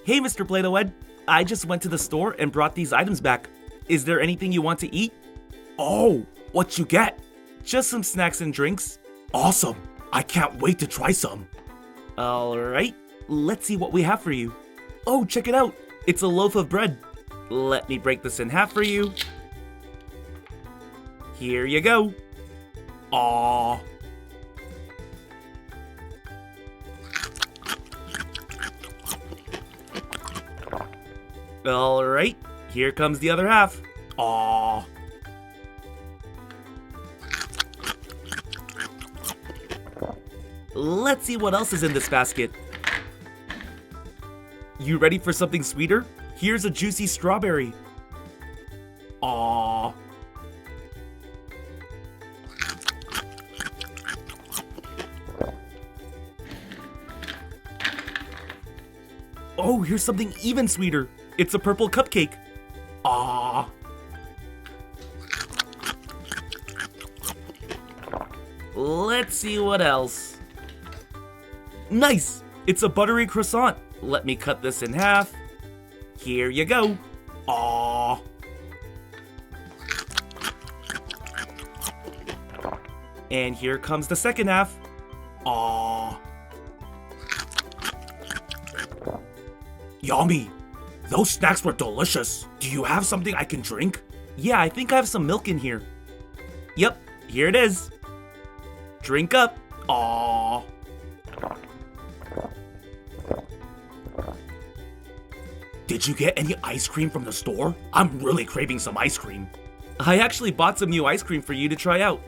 Hey, Mr. Play-Doh-Ed. I just went to the store and brought these items back. Is there anything you want to eat? Oh, what you get? Just some snacks and drinks. Awesome. I can't wait to try some. Alright, let's see what we have for you. Oh, check it out. It's a loaf of bread. Let me break this in half for you. Here you go. Aww. Alright, here comes the other half. Aww. Let's see what else is in this basket. You ready for something sweeter? Here's a juicy strawberry. Aww. Oh, here's something even sweeter. It's a purple cupcake. Aww. Let's see what else. Nice! It's a buttery croissant. Let me cut this in half. Here you go. Aww. And here comes the second half. Aww. Yummy. Those snacks were delicious. Do you have something I can drink? Yeah, I think I have some milk in here. Yep, here it is. Drink up. Aww. Did you get any ice cream from the store? I'm really craving some ice cream. I actually bought some new ice cream for you to try out.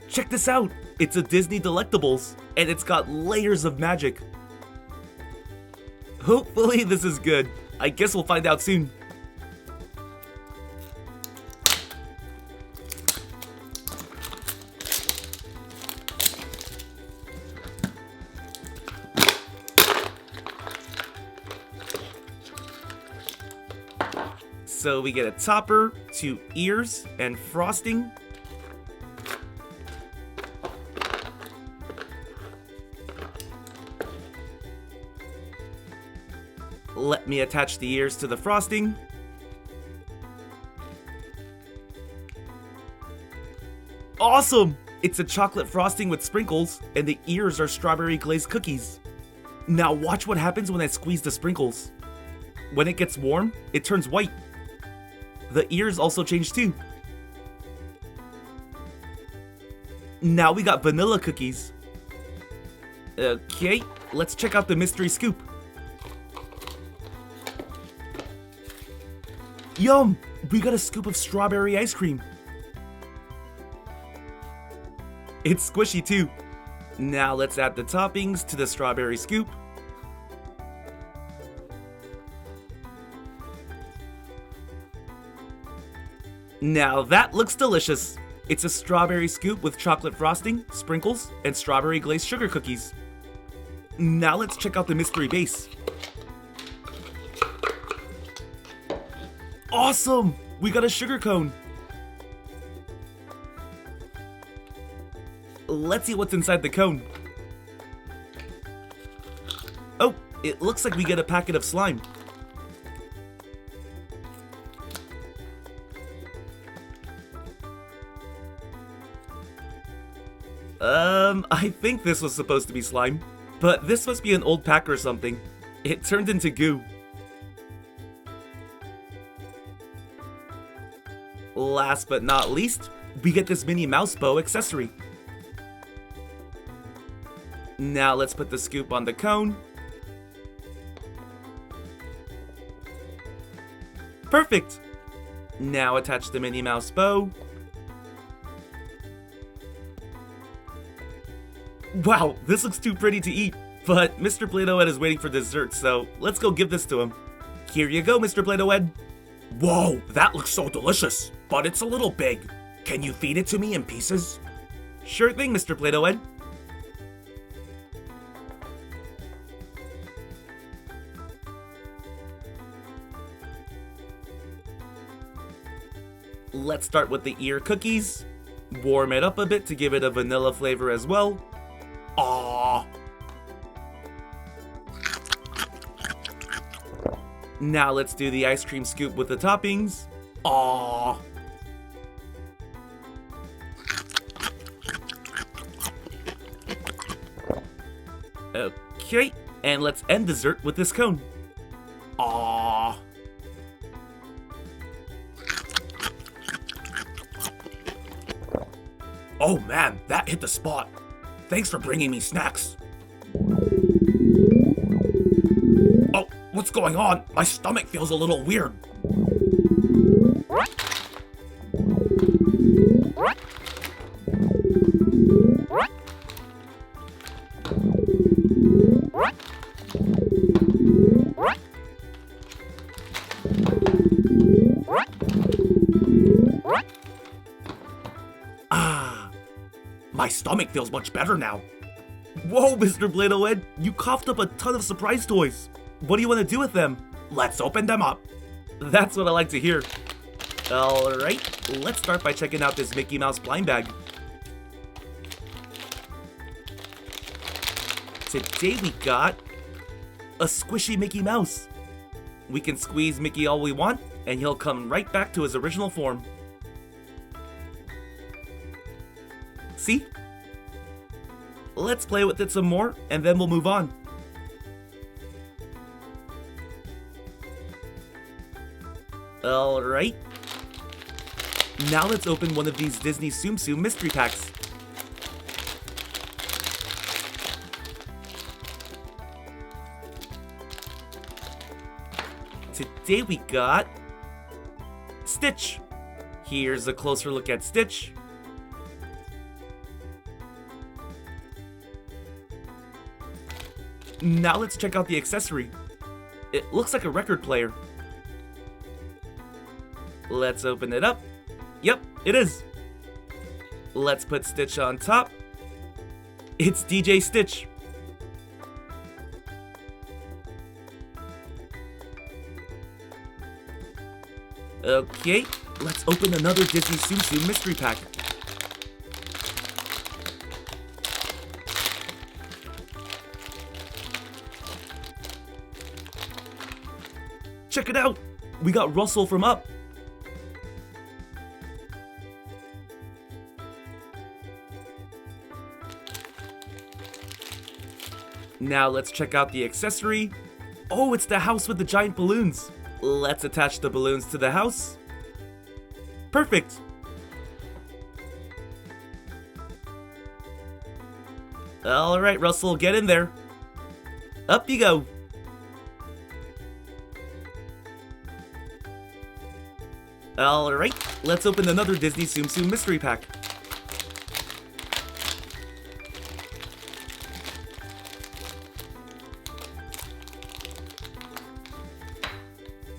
Check this out. It's a Disney Delectables, and it's got layers of magic. Hopefully this is good. I guess we'll find out soon. So we get a topper, 2 ears, and frosting. Let me attach the ears to the frosting. Awesome! It's a chocolate frosting with sprinkles, and the ears are strawberry glazed cookies. Now watch what happens when I squeeze the sprinkles. When it gets warm, it turns white. The ears also change too. Now we got vanilla cookies. Okay, let's check out the mystery scoop. Yum! We got a scoop of strawberry ice cream. It's squishy too. Now let's add the toppings to the strawberry scoop. Now that looks delicious. It's a strawberry scoop with chocolate frosting, sprinkles, and strawberry glazed sugar cookies. Now let's check out the mystery base. Awesome! We got a sugar cone. Let's see what's inside the cone. Oh, it looks like we get a packet of slime. I think this was supposed to be slime, but this must be an old pack or something. It turned into goo. Last but not least, we get this Minnie mouse bow accessory. Now let's put the scoop on the cone. Perfect! Now attach the Minnie mouse bow. Wow, this looks too pretty to eat, but Mr. Play-Doh-Ed is waiting for dessert, so let's go give this to him. Here you go, Mr. Play-Doh-Ed. Whoa, that looks so delicious, but it's a little big. Can you feed it to me in pieces? Sure thing, Mr. Play-Doh-Ed. Let's start with the ear cookies. Warm it up a bit to give it a vanilla flavor as well. Aww. Now let's do the ice cream scoop with the toppings. Aww. Okay, and let's end dessert with this cone. Aww. Oh man, that hit the spot. Thanks for bringing me snacks. Oh, what's going on? My stomach feels a little weird. My stomach feels much better now. Whoa, Mr. Blado-Ed, you coughed up a ton of surprise toys. What do you want to do with them? Let's open them up. That's what I like to hear. Alright, let's start by checking out this Mickey Mouse blind bag. Today we got a squishy Mickey Mouse. We can squeeze Mickey all we want, and he'll come right back to his original form. See? Let's play with it some more, and then we'll move on. Alright. Now let's open one of these Disney Tsumtsum mystery packs. Today we got Stitch. Here's a closer look at Stitch. Now let's check out the accessory. It looks like a record player. Let's open it up. Yep, it is. Let's put Stitch on top. It's DJ Stitch. Okay, let's open another Disney Tsumtsum mystery pack. Check it out! We got Russell from Up. Now let's check out the accessory. Oh, it's the house with the giant balloons. Let's attach the balloons to the house. Perfect! Alright, Russell, get in there. Up you go. Alright, let's open another Disney Tsumtsum mystery pack.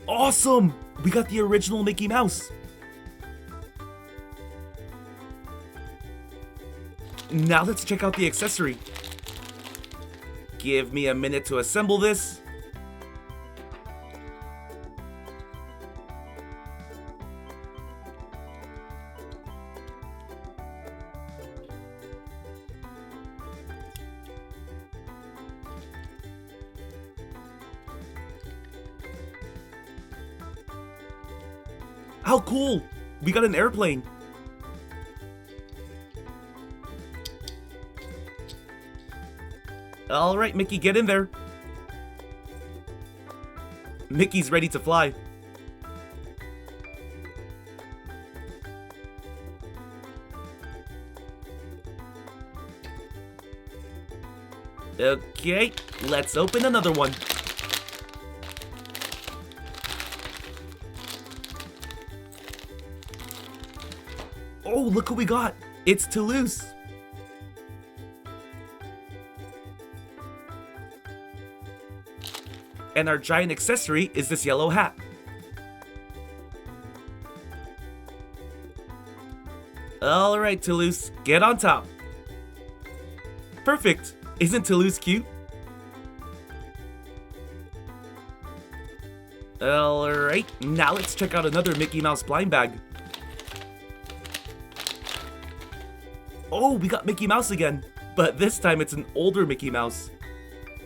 Awesome! We got the original Mickey Mouse. Now let's check out the accessory. Give me a minute to assemble this. How cool! We got an airplane. Alright, Mickey, get in there. Mickey's ready to fly. Okay, let's open another one. Oh, look who we got! It's Toulouse! And our giant accessory is this yellow hat. Alright, Toulouse, get on top. Perfect! Isn't Toulouse cute? Alright, now let's check out another Mickey Mouse blind bag. Oh, we got Mickey Mouse again, but this time it's an older Mickey Mouse.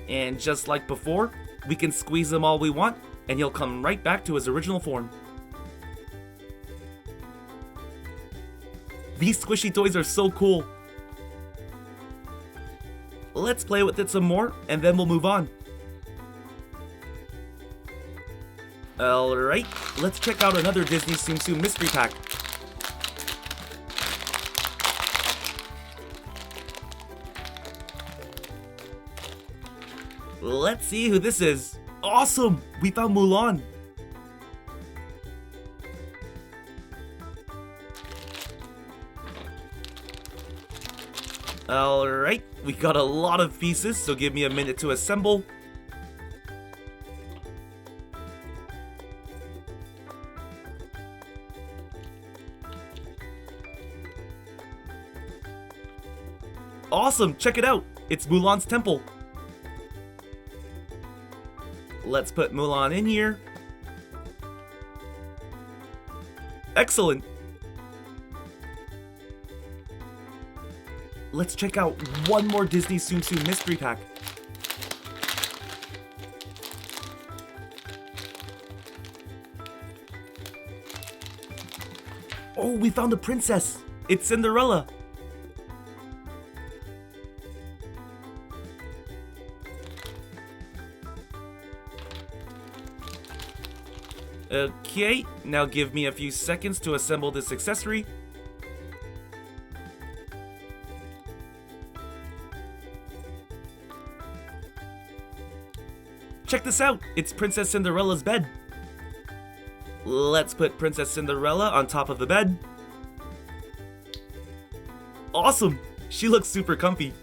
And just like before, we can squeeze them all we want, and he'll come right back to his original form. These squishy toys are so cool. Let's play with it some more, and then we'll move on. Alright, let's check out another Disney Tsumtsum mystery pack. Let's see who this is. Awesome! We found Mulan. Alright, we got a lot of pieces, so give me a minute to assemble. Awesome! Check it out! It's Mulan's temple. Let's put Mulan in here. Excellent! Let's check out one more Disney Tsumtsum mystery pack. Oh, we found a princess! It's Cinderella! Okay, now give me a few seconds to assemble this accessory. Check this out! It's Princess Cinderella's bed. Let's put Princess Cinderella on top of the bed. Awesome! She looks super comfy.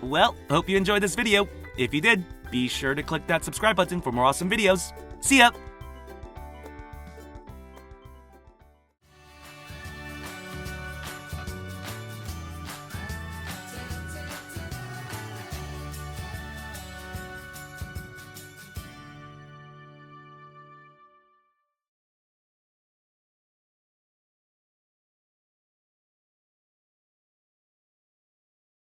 Well, hope you enjoyed this video. If you did, be sure to click that subscribe button for more awesome videos. See ya!